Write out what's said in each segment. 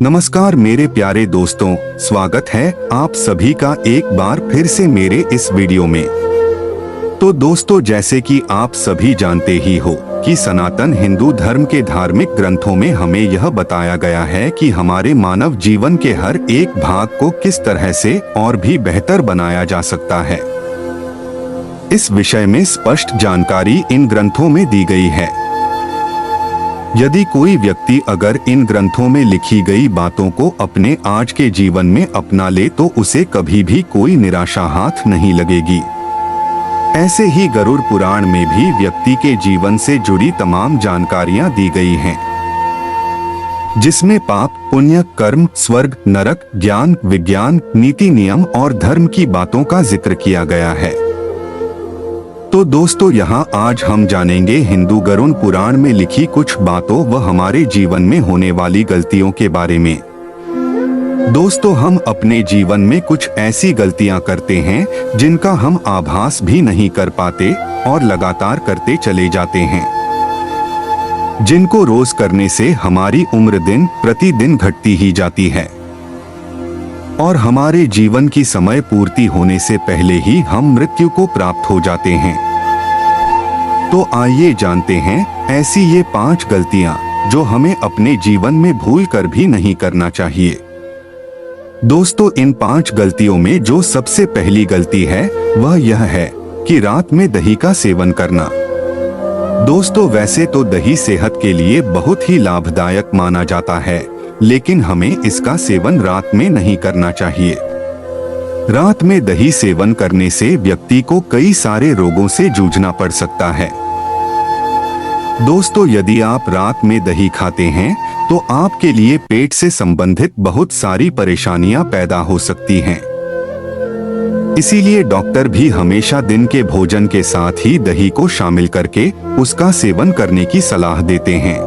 नमस्कार मेरे प्यारे दोस्तों, स्वागत है आप सभी का एक बार फिर से मेरे इस वीडियो में। तो दोस्तों, जैसे कि आप सभी जानते ही हो कि सनातन हिंदू धर्म के धार्मिक ग्रंथों में हमें यह बताया गया है कि हमारे मानव जीवन के हर एक भाग को किस तरह से और भी बेहतर बनाया जा सकता है। इस विषय में स्पष्ट जानकारी इन ग्रंथों में दी गई है। यदि कोई व्यक्ति अगर इन ग्रंथों में लिखी गई बातों को अपने आज के जीवन में अपना ले तो उसे कभी भी कोई निराशा हाथ नहीं लगेगी। ऐसे ही गरुड़ पुराण में भी व्यक्ति के जीवन से जुड़ी तमाम जानकारियां दी गई हैं, जिसमें पाप, पुण्य, कर्म, स्वर्ग, नरक, ज्ञान, विज्ञान, नीति, नियम और धर्म की बातों का जिक्र किया गया है। तो दोस्तों, यहाँ आज हम जानेंगे हिंदू गरुड़ पुराण में लिखी कुछ बातों व हमारे जीवन में होने वाली गलतियों के बारे में। दोस्तों, हम अपने जीवन में कुछ ऐसी गलतियां करते हैं जिनका हम आभास भी नहीं कर पाते और लगातार करते चले जाते हैं, जिनको रोज करने से हमारी उम्र दिन प्रतिदिन घटती ही जाती है और हमारे जीवन की समय पूर्ति होने से पहले ही हम मृत्यु को प्राप्त हो जाते हैं। तो आइए जानते हैं ऐसी ये 5 गलतियां जो हमें अपने जीवन में भूल कर भी नहीं करना चाहिए। दोस्तों, इन 5 गलतियों में जो सबसे पहली गलती है वह यह है कि रात में दही का सेवन करना। दोस्तों, वैसे तो दही सेहत के लिए बहुत ही लाभदायक माना जाता है, लेकिन हमें इसका सेवन रात में नहीं करना चाहिए। रात में दही सेवन करने से व्यक्ति को कई सारे रोगों से जूझना पड़ सकता है। दोस्तों, यदि आप रात में दही खाते हैं तो आपके लिए पेट से संबंधित बहुत सारी परेशानियां पैदा हो सकती हैं। इसीलिए डॉक्टर भी हमेशा दिन के भोजन के साथ ही दही को शामिल करके उसका सेवन करने की सलाह देते हैं।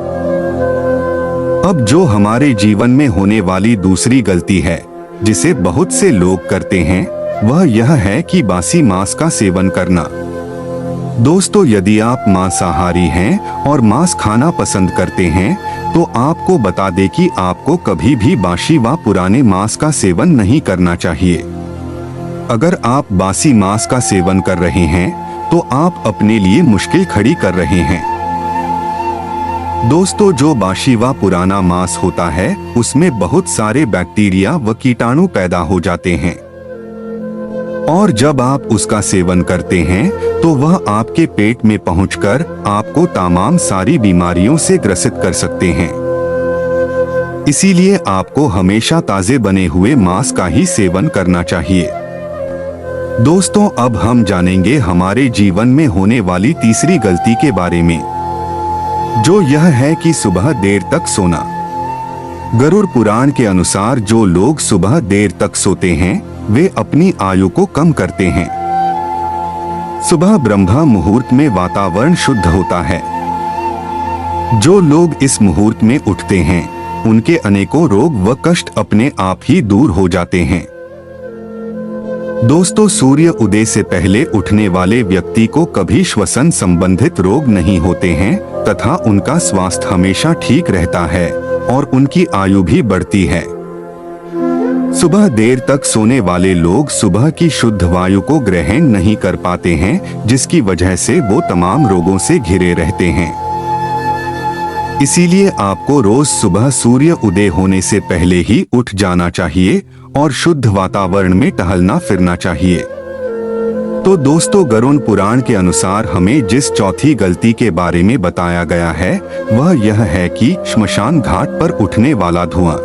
अब जो हमारे जीवन में होने वाली दूसरी गलती है जिसे बहुत से लोग करते हैं वह यह है कि बासी मांस का सेवन करना। दोस्तों, यदि आप मांसाहारी हैं और मांस खाना पसंद करते हैं तो आपको बता दें कि आपको कभी भी बासी व पुराने मांस का सेवन नहीं करना चाहिए। अगर आप बासी मांस का सेवन कर रहे हैं तो आप अपने लिए मुश्किल खड़ी कर रहे हैं। दोस्तों, जो बासी व पुराना मांस होता है उसमें बहुत सारे बैक्टीरिया व कीटाणु पैदा हो जाते हैं और जब आप उसका सेवन करते हैं तो वह आपके पेट में पहुंचकर आपको तमाम सारी बीमारियों से ग्रसित कर सकते हैं। इसीलिए आपको हमेशा ताजे बने हुए मांस का ही सेवन करना चाहिए। दोस्तों, अब हम जानेंगे हमारे जीवन में होने वाली तीसरी गलती के बारे में, जो यह है कि सुबह देर तक सोना। गरुड़ पुराण के अनुसार जो लोग सुबह देर तक सोते हैं वे अपनी आयु को कम करते हैं। सुबह ब्रह्म मुहूर्त में वातावरण शुद्ध होता है। जो लोग इस मुहूर्त में उठते हैं उनके अनेकों रोग व कष्ट अपने आप ही दूर हो जाते हैं। दोस्तों, सूर्य उदय से पहले उठने वाले व्यक्ति को कभी श्वसन संबंधित रोग नहीं होते हैं तथा उनका स्वास्थ्य हमेशा ठीक रहता है और उनकी आयु भी बढ़ती है। सुबह देर तक सोने वाले लोग सुबह की शुद्ध वायु को ग्रहण नहीं कर पाते हैं, जिसकी वजह से वो तमाम रोगों से घिरे रहते हैं। इसीलिए आपको रोज सुबह सूर्य उदय होने से पहले ही उठ जाना चाहिए और शुद्ध वातावरण में टहलना फिरना चाहिए। तो दोस्तों, गरुड़ पुराण के अनुसार हमें जिस चौथी गलती के बारे में बताया गया है वह यह है कि श्मशान घाट पर उठने वाला धुआं।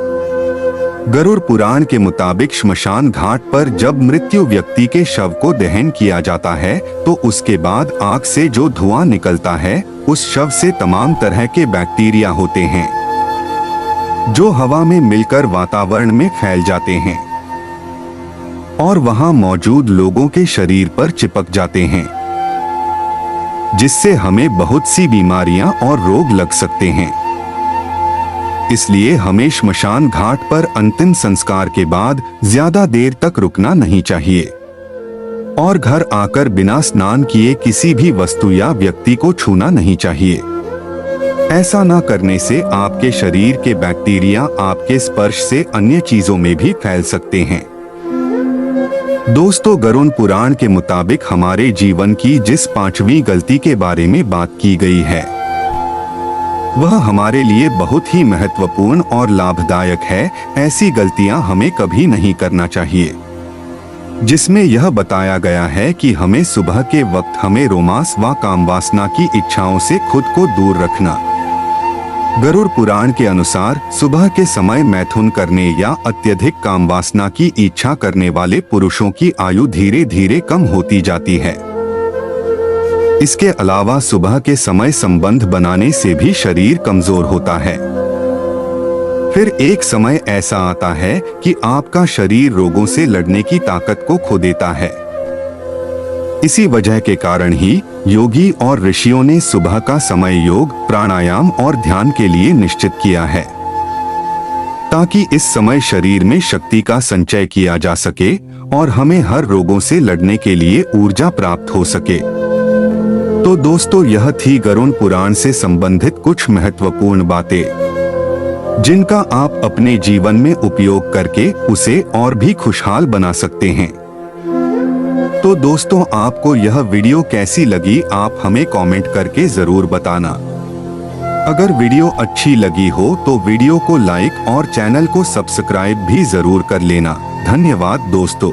गरुड़ पुराण के मुताबिक श्मशान घाट पर जब मृत्यु व्यक्ति के शव को दहन किया जाता है तो उसके बाद आग से जो धुआं निकलता है उस शव से तमाम तरह के बैक्टीरिया होते हैं जो हवा में मिलकर वातावरण में फैल जाते हैं और वहां मौजूद लोगों के शरीर पर चिपक जाते हैं, जिससे हमें बहुत सी बीमारियां और रोग लग सकते हैं। इसलिए हमें श्मशान घाट पर अंतिम संस्कार के बाद ज्यादा देर तक रुकना नहीं चाहिए और घर आकर बिना स्नान किए किसी भी वस्तु या व्यक्ति को छूना नहीं चाहिए। ऐसा न करने से आपके शरीर के बैक्टीरिया आपके स्पर्श से अन्य चीजों में भी फैल सकते हैं। दोस्तों, गरुड़ पुराण के मुताबिक हमारे जीवन की जिस 5वीं गलती के बारे में बात की गई है वह हमारे लिए बहुत ही महत्वपूर्ण और लाभदायक है। ऐसी गलतियां हमें कभी नहीं करना चाहिए, जिसमें यह बताया गया है कि हमें सुबह के वक्त हमें रोमांस व कामवासना की इच्छाओं से खुद को दूर रखना। गरुड़ पुराण के अनुसार सुबह के समय मैथुन करने या अत्यधिक कामवासना की इच्छा करने वाले पुरुषों की आयु धीरे धीरे कम होती जाती है। इसके अलावा सुबह के समय संबंध बनाने से भी शरीर कमजोर होता है। फिर एक समय ऐसा आता है कि आपका शरीर रोगों से लड़ने की ताकत को खो देता है। इसी वजह के कारण ही योगी और ऋषियों ने सुबह का समय योग, प्राणायाम और ध्यान के लिए निश्चित किया है, ताकि इस समय शरीर में शक्ति का संचय किया जा सके और हमें हर रोगों से लड़ने के लिए ऊर्जा प्राप्त हो सके। तो दोस्तों, यह थी गरुड़ पुराण से संबंधित कुछ महत्वपूर्ण बातें, जिनका आप अपने जीवन में उपयोग करके उसे और भी खुशहाल बना सकते हैं। तो दोस्तों, आपको यह वीडियो कैसी लगी आप हमें कमेंट करके जरूर बताना। अगर वीडियो अच्छी लगी हो तो वीडियो को लाइक और चैनल को सब्सक्राइब भी जरूर कर लेना। धन्यवाद दोस्तों।